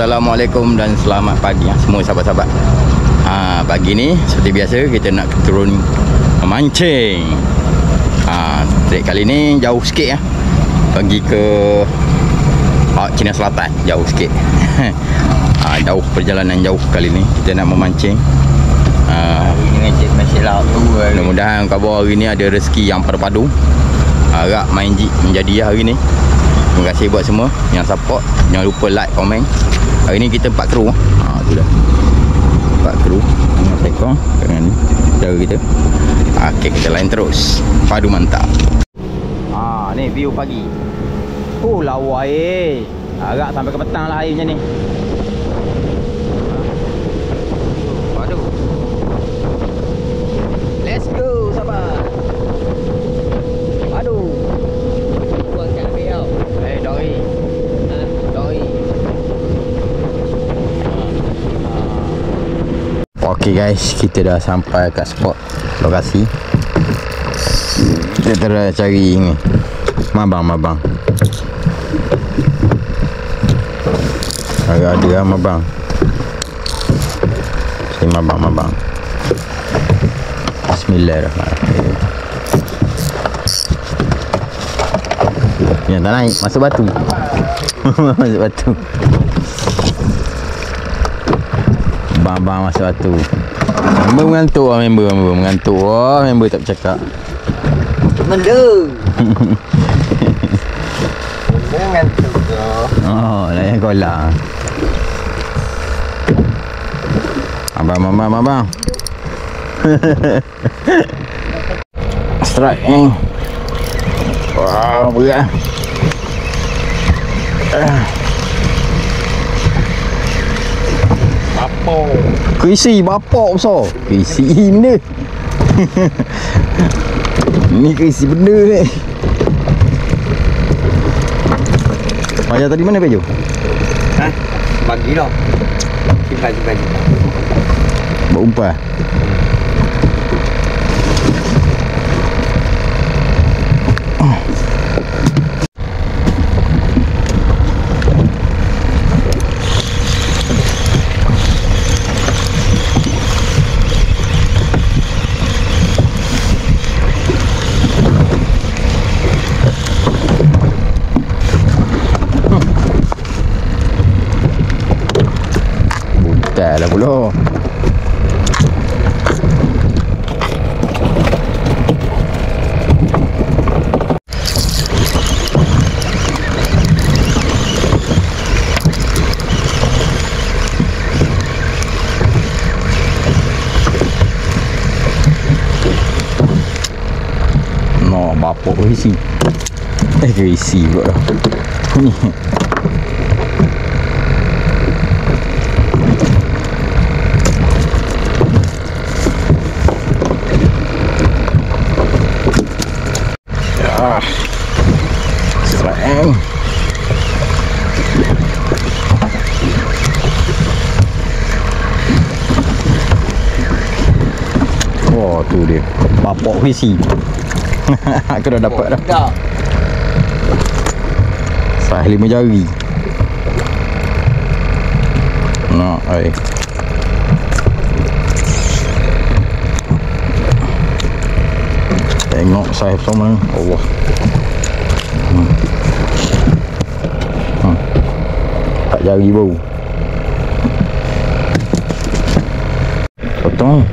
Assalamualaikum dan selamat pagi semua sahabat-sahabat. Pagi ni seperti biasa kita nak turun memancing. Trip kali ni jauh sikit ya. Pergi ke China Selatan, jauh sikit. Jauh, perjalanan jauh kali ni kita nak memancing. Mudah-mudahan khabar hari ni ada rezeki yang terpadu. Harap main menjadi hari ni. Terima kasih buat semua yang support. Jangan lupa like, komen. Hari ni kita 4 kru. Tu dah 4 kru. Tengok sekong dengan ni cara kita. Okey, kita lain terus. Padu mantap. Ni view pagi. Lawa air. Agak sampai ke petang lah air macam ni. Padu. Let's go sahabat. Padu. Doi. Okey guys, kita dah sampai kat spot lokasi. Kita terus cari ni mabang. Ada lah mabang. Si mabang. Bismillahirrahmanirrahim. Yang tak naik, masuk batu. Masuk batu. Bang masuk batu. Member mengantuk lah, member mengantuk. Member tak bercakap. Member mengantuk tu. Layan kolam. Abang. Strike ni. Wah, berat. Bapak. Krisi bapak besar. Krisi benda. Ni krisi benda ni. Macam tadi mana Pejo? Pagi dah. Simpan. Buat umpan. Lah pula. No, bapak isi. Isi pula dah. Ni. Serang. Tu dia. Bapak visi. Aku dah dapat dah. Sah 5 jari. Tengok sahib sama. Allah. Tak jari bau. Potong.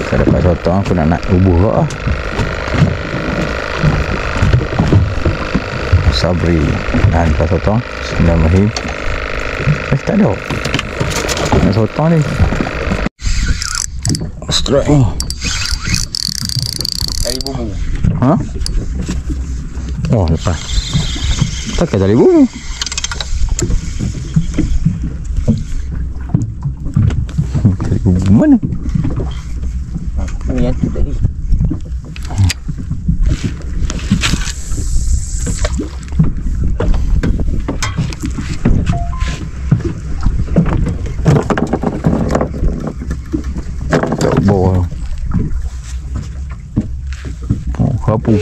Saya dapat sotong, aku nak ubuh lah. Sabri. Dapat sotong. Bismillahirrahmanirrahim. Tak ada. Nak sotong ni. Strike ni. Tali bubu. Lepas. Pakai tali bubu. Tali bubu mana? Ni yang tu tadi. Tak bawah. Kapu.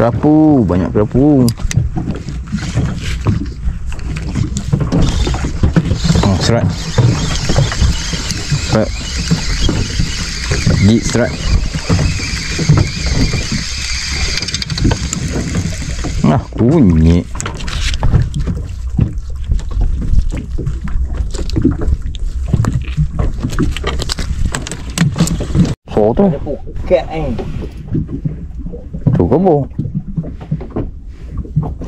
Kerapu, banyak kerapu. Oh, serat. Serat. Gig serat. Nah, bunyi. So tu. Ada pukat ni. Tu ke apa?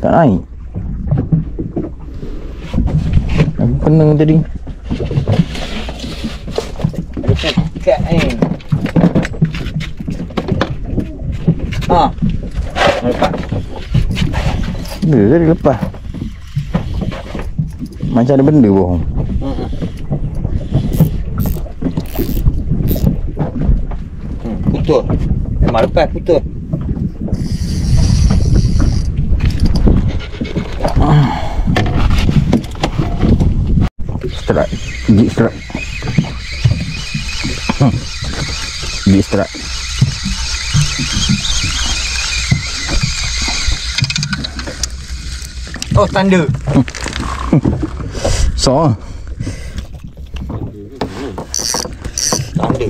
Tak naik. Aku kena tadi. Ada pukat ni. Ha. Lepas. Dia tadi lepas. Macam ada benda bohong. Putus. Memang lepas putus. Strike. Gig strike. Gig strike. Oh, tanda. So. Tanda.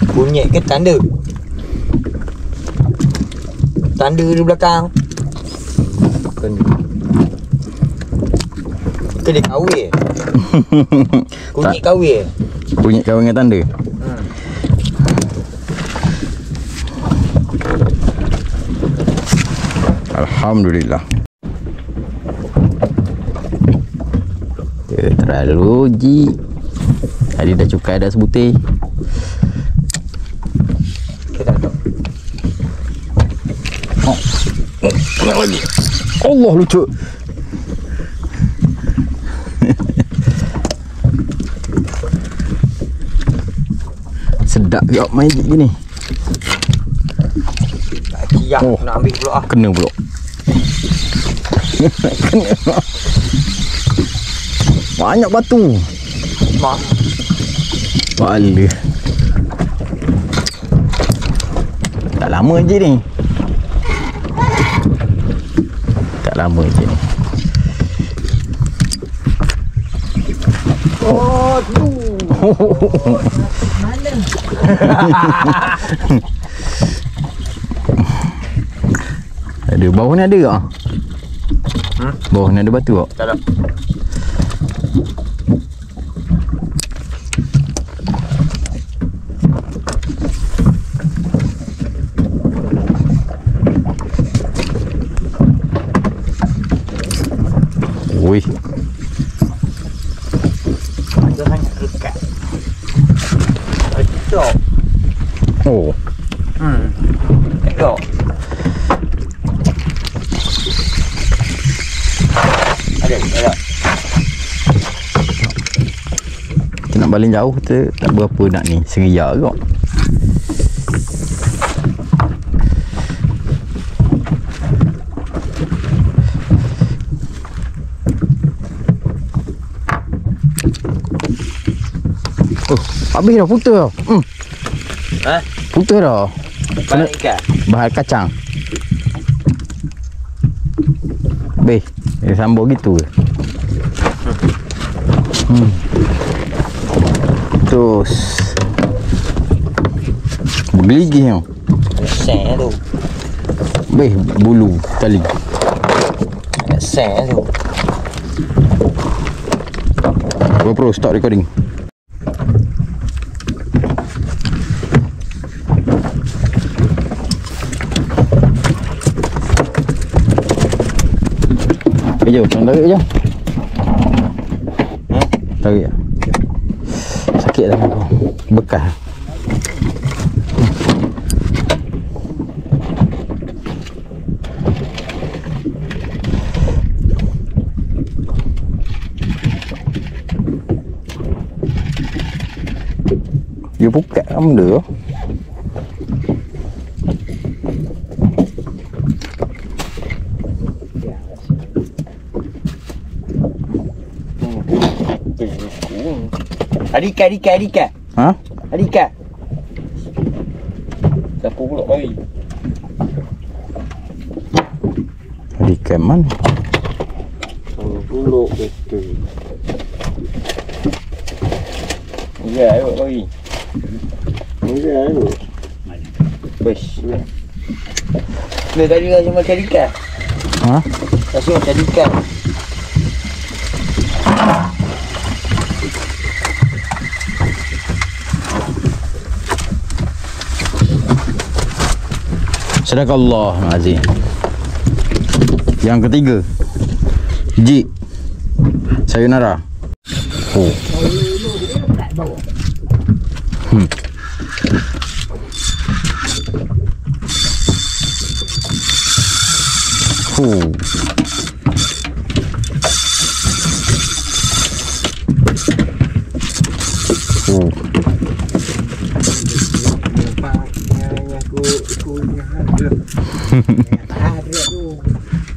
Kunyit ke tanda? Tanda di belakang. Tanda. Itu dia kahwin. Kunyit kahwin. Kunyit kahwin dengan tanda. Alhamdulillah. Dia terlalu ji. Tadi dah cukai dah sebutir. Kita tak tahu. Banyak lagi. Allah lucu. Sedap juga main gini. Tak kiyak nak ambil pula ah. Kena pula. Kena. Banyak batu. Mak. Bala. Tak lama je ni. Tak lama je ni. Oh, tu. Mana? Ada bawah ni ada tak? Bawah ni ada batu tak? Tak ada. Ui. Ada hanya dekat. Tengok. Oh. Tengok. Ada. Kita nak baling jauh kita tak berapa nak ni. Seria kot. Oh, habis dah putus dah. Ha? Putus dah. Balik ikan. Bahar kacang. Beh, dia sambung gitu ke? Terus Bergigih tau. Sen tu. Beh, bulu tali. Sen tu. GoPro stop recording. Jom, tarik je. Tarik je. Sakit dah aku. Bekas. Dia buka benda tu. Adika. Ha? Adika. Sapu pula oi. Di camp mana? Puluk betul. Ya, ayo oi. Ya, ayo. Bes. Ni tadi rasa macam ikan. Ha? Rasa macam ikan. Sadaqallah azim. Yang ketiga. Ji. Sayonara. Oh.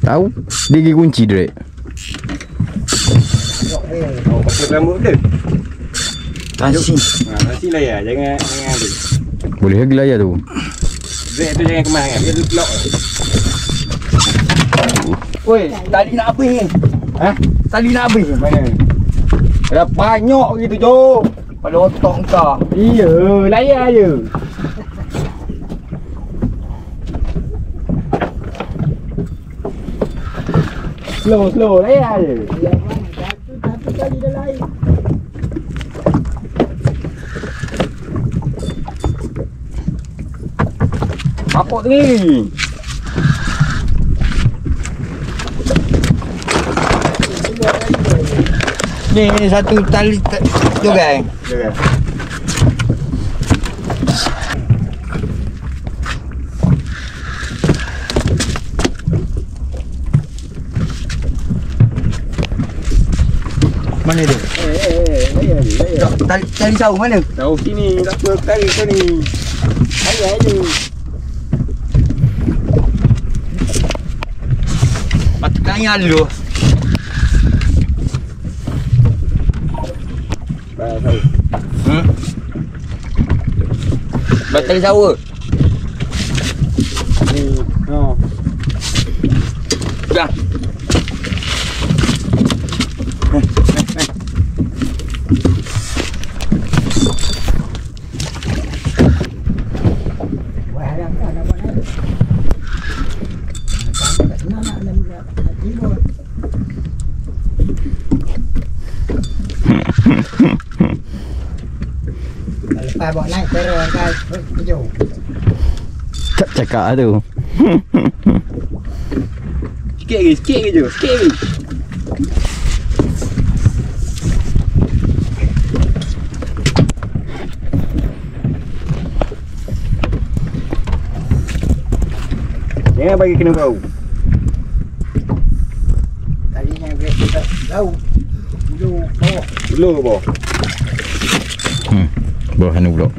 Tahu? Dia gigi kunci Drek. Pakai rambut dia. Nasi. Nasi lah ya, jangan ada. Boleh lagi lah ya tu. Drek tu jangan kemas kan, dia pelok. Woi, tadi nak habis ni. Ha? Tadi nak habis mana? Dah banyak gitu Jo. Pada otak kau. Iya, layar je. Slow, layar je. Satu kali dah lain. Apa ni? Ni satu tali jogai. Mana dia? Tali saung mana? Saung sini, tak apa tali sini. Ayo. Patut tanya dulu. Batal sawa. Oh. Dah. Lepas bawa naik terus kan hijau. Tak cakap tu. Sikit lagi Jo, sikit lagi. Jangan bagi kena bau. Talinya break kita bau. Dulu bawah. Bawah ni pula.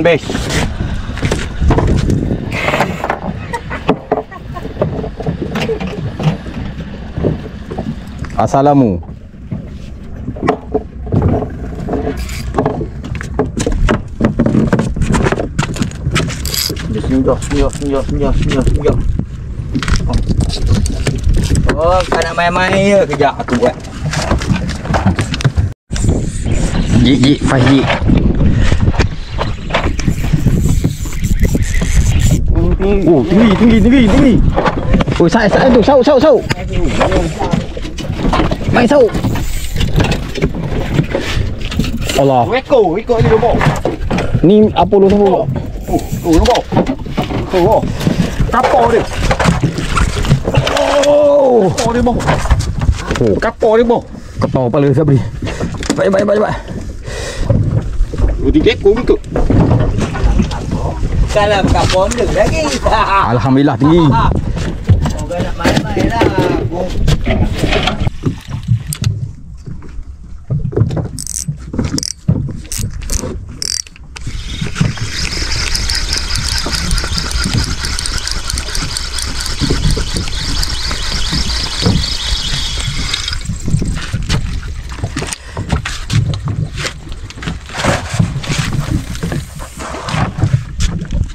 Best. Assalamu. Senyum. Oh, kau nak main-main je, kejap aku buat. Ji, Fahji. Oh, tinggi. Oh, saya tu, sau. Main sau. Allah. Ikut ni lubang. Ni apa lu semua? Lubang. Oh. Kapal dia. Kapal dia bang. Oh, Kapal dia bang. kepala kepala Sabri. Baik. Roti kekong tu. Kalau kapal dia lagi. Alhamdulillah tinggi. Orang nak main-main lah.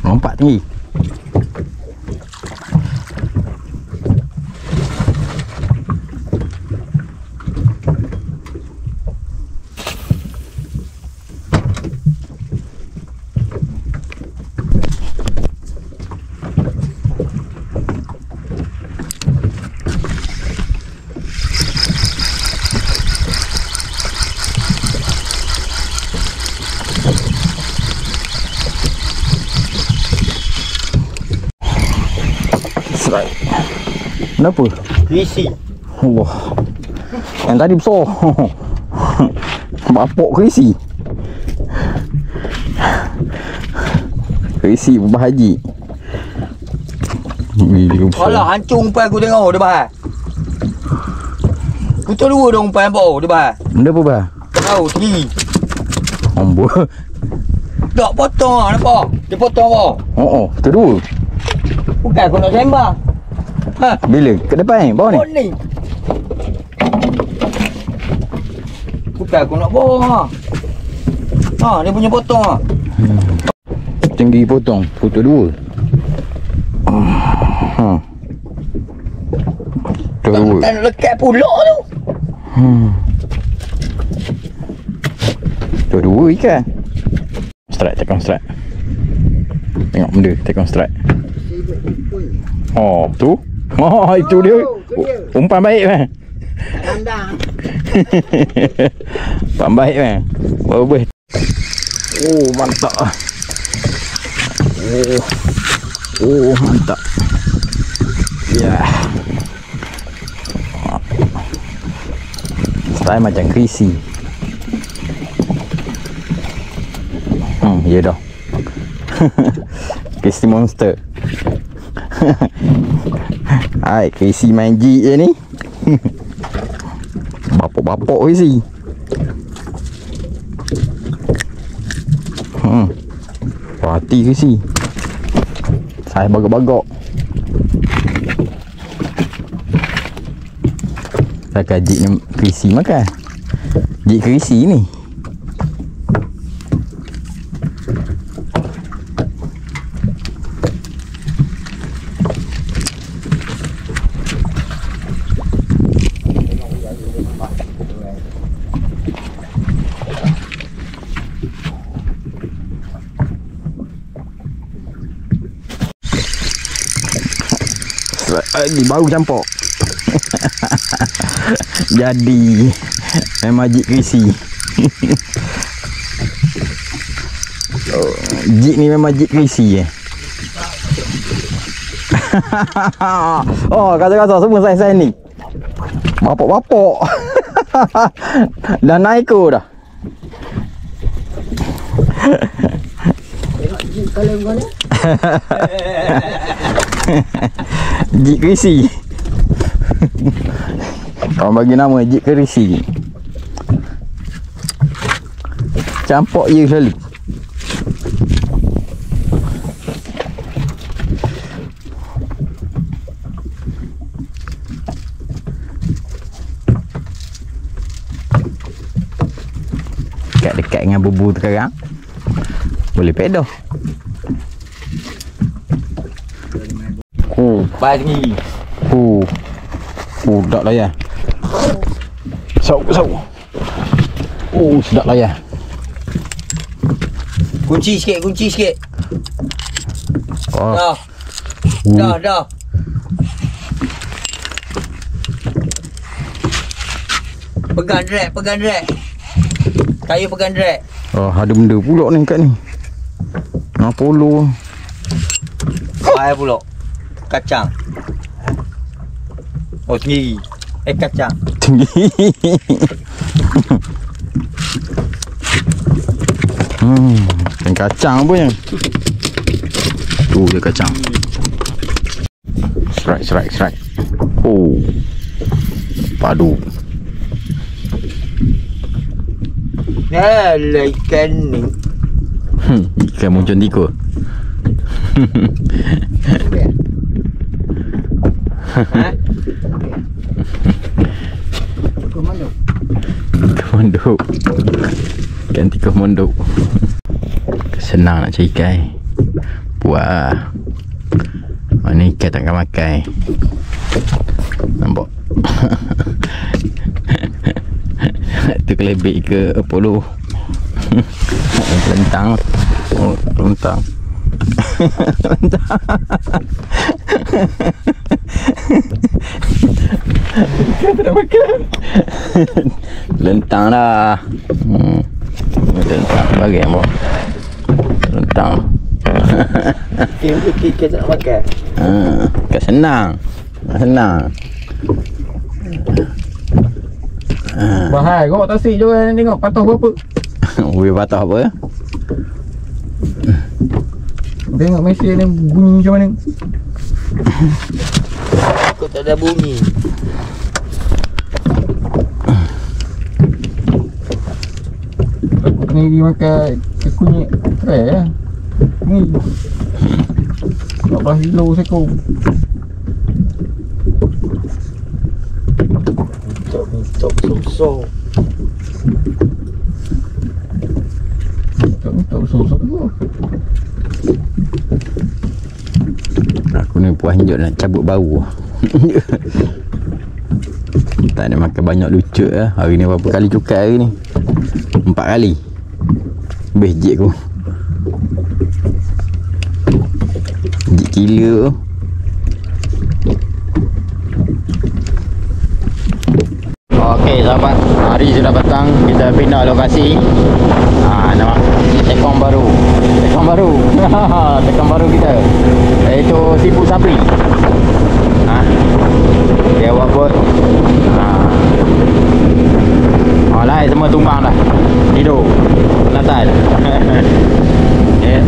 Lompat tinggi. Strike. Kenapa? Krisi. Wah. Yang tadi besar. Bapok krisi. Krisi berbahaji. Alah, hancur umpan aku tengok dia bahar. Putus dua dah umpan bawah dia bahar. Benda apa bah? Tahu tinggi. Ambo. Tak potong ah, nampak? Dia potong bawah. Oh, kedua. Bukan aku nak sembang. Ha, Bila? Ke depan bawah ni? bawah ni. Bukan aku nak bawah ha. Ha, dia punya potong ah. Tinggi potong. Putus dua. Ha. Kedua. Tak nak lekat pulak tu. Dua ikan. Strike, tekan strike. Tengok benda, tekan strike. Oh, tu. Oh, itu dia. Umpan baik kan? Kandang. Umpan baik kan? Bagus. Oh, mantap. Oh, mantap. Ya. Strike macam krisi. Ya dah. Krisi monster. Hai, krisi main G je ni. Bapok-bapok krisi. Hati krisi. Saya bagak-bagak. Takkan jik ni krisi makan. Jik krisi ni. Lagi baru campur. Jadi memang jik krisi. Jik ni memang jik krisi Oh, kata-kata semua saiz-saiz ni. Bapok-bapok. Dah naik ke dah. Tengok jik kalau mana? Jik krisi. Orang bagi nama jik krisi. Campur je selalu. Dekat-dekat dengan bubu sekarang boleh pedoh. Baik tinggi. Sedap layan. Sau. Sedap layan. Kunci sikit. Oh. Dah. Pegang drag. Kayu pegang drag. Oh, ada benda pula ni kat ni. Polo. Air pula. Kacang. Oh, tinggi. Kacang. Tinggi. Kacang apa yang? Tu dia kacang. Strike. Oh. terpadu. Alah ikan ni. Ikan muncul tiga. Komando. Ikan tiga komando. Senang nak cari ikan. Puas. Mana ikan takkan makan. Nampak. Tu kelebek ke Apollo. Lentang. Oh, lentang. Tak makan. Lentang dah. Lentang bagi apa? Lentang. Kita tak nak makan. Kan senang. Senang. Bahaya kau tasik je orang tengok patah berapa. Ui patah apa? Tengok mesin ni bunyi macam mana. Kau tak ada bunyi. Aku kena pergi makan kunyit tray lah. Ni 14 kilo seekor. Mintok besar-besar. Mintok besar-besar tu. Aku ni puas hinjuk nak cabut bau. Tak ada makan banyak lucut lah. Hari ni berapa kali cukai hari ni? 4 kali. Habis jik aku. Jik gila tu. Okey sahabat, hari sudah petang, kita pindah lokasi. Nampak tekong baru. Tekong baru. Tekong baru kita. Iaitu Sipu Sapri. Dia buat bot. Lain semua tumbang dah. Tidur. Lasan. Okay.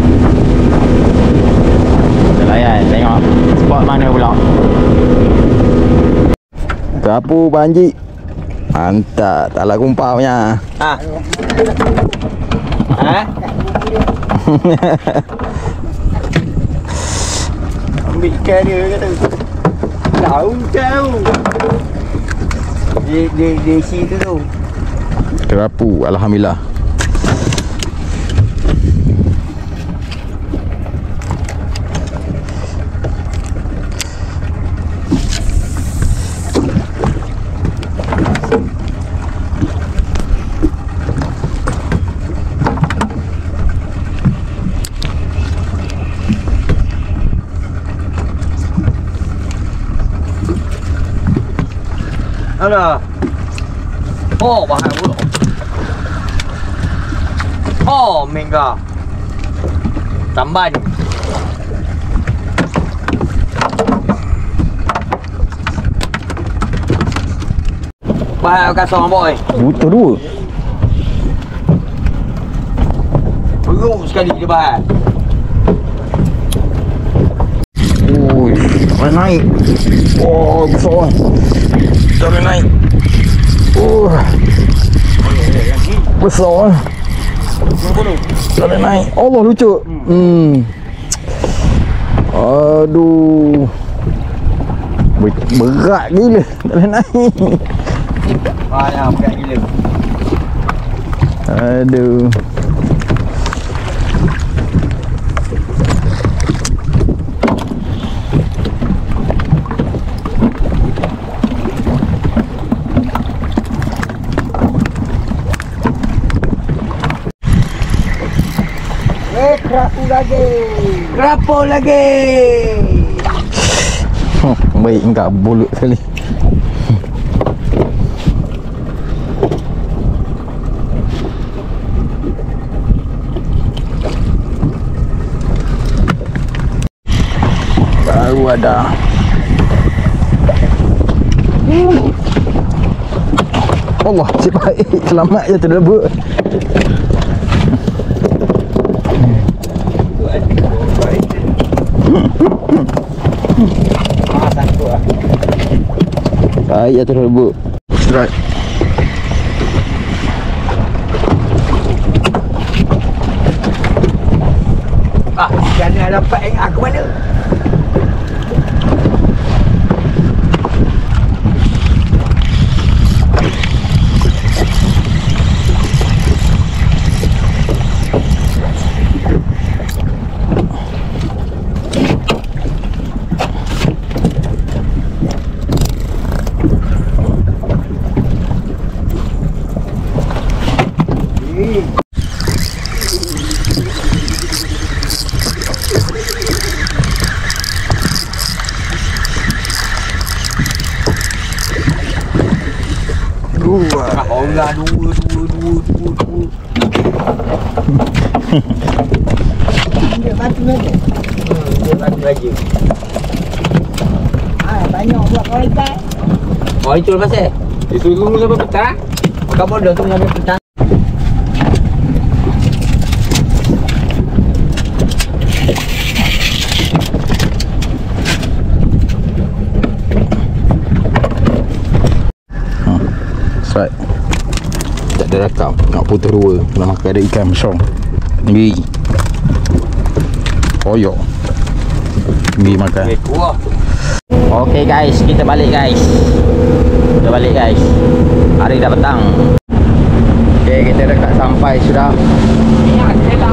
Kita layan tengok spot mana pula. Kapu Panji. Mantap, tak lah kumpau punya. Ambil ikan dia kata. Tahu. Dia situ tu. Kerapu, alhamdulillah. Alah. Oh, bahaya pula. Oh, mega. Tamban. Bahaya kasar boy. Butuh dua. Beruk sekali dia bahaya. Ui, tak boleh naik. Oh, besar. Tak boleh naik. Besar. Tak boleh naik. Allah lucu. Aduh. Berat gila. Tak boleh naik. Banyak berat gila. Aduh. Kerapu lagi. Baik enggak bulut sekali. Baru ada. Allah, si baik. Selamat je terlebut. Baik ya terlebut. Alright. Jangan dapat aku mana? Orang dua. Dia batu aja. Dia batu aja. Banyak buat kau ikan. Oh, itu lepas Itu tunggu sampai petang. Kamu dah tunggu sampai petang. Right. Tak ada rakam. Nak putus dua. Nak makan ada ikan besar. Ni. Koyok. Ni makan. Wah. Okay guys, kita balik guys. Hari dah petang. Okay, kita dekat sampai sudah.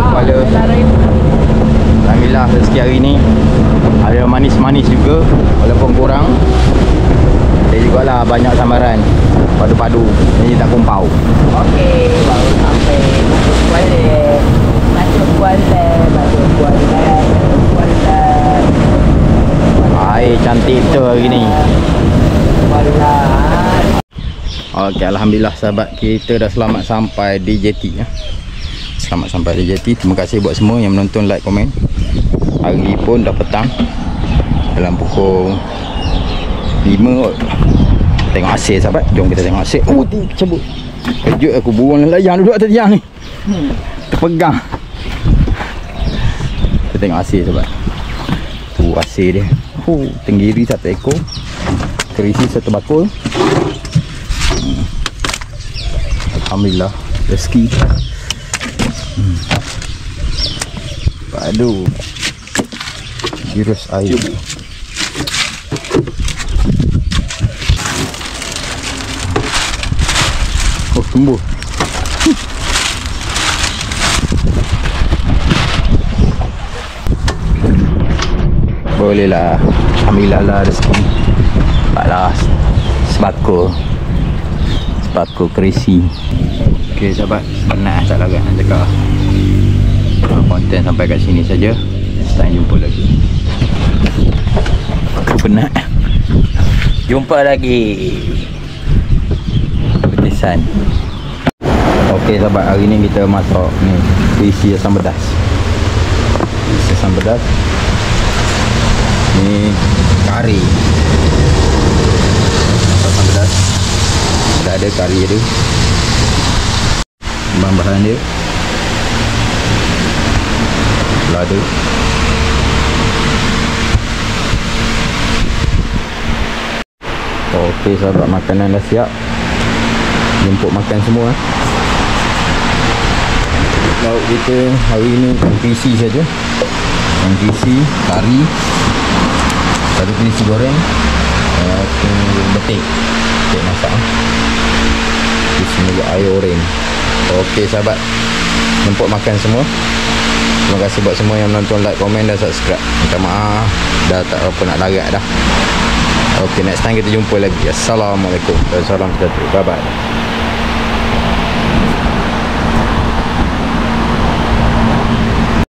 Kuala. Alhamdulillah rezeki hari ni ada manis-manis juga walaupun kurang. Ada jugalah banyak sambaran padu-padu. Ini tak kumpau. Okey, baru sampai Masuk Kuala. Air cantik tu hari ni. Kuala. Okey, alhamdulillah sahabat, kita dah selamat sampai di jeti ya. Selamat sampai di jeti. Terima kasih buat semua yang menonton, like, komen. Hari pun dah petang. Dalam pukul 5 kot. Tengok asyik sahabat. Jom kita tengok asyik. Oh, cabut. Kejut aku buang layang duduk atas tiang ni. Terpegang. Kita tengok asyik sahabat. Tu asyik dia. Tenggiri satu ekor. Kerisi satu bakul. Alhamdulillah rezeki. Padu. Jurus air. Oh, tumbuh. Bolehlah. Alhamdulillah lah rezeki. Nampaklah sebako kerisi. Okey sahabat, penat tak larat nak cakap. Konten sampai kat sini saja. Next time jumpa lagi. Aku penat. Jumpa lagi. Petisan. Okey sahabat, hari ni kita masak ni isi asam pedas. Isi asam pedas. Ni kari. Asam pedas. Dah ada kari dia. Bahan-bahan dia. Lada. Okey sahabat, makanan dah siap. Jemput makan semua. Lauk kita hari ni isi saja. Isi kari. Satu isi goreng. Satu betik masak. Di sini juga air oren. Okey sahabat, jemput makan semua. Terima kasih buat semua yang menonton, like, komen dan subscribe. Minta maaf dah tak apa nak larat dah. Okey, next time kita jumpa lagi. Assalamualaikum. Salam sejahtera. Bye bye.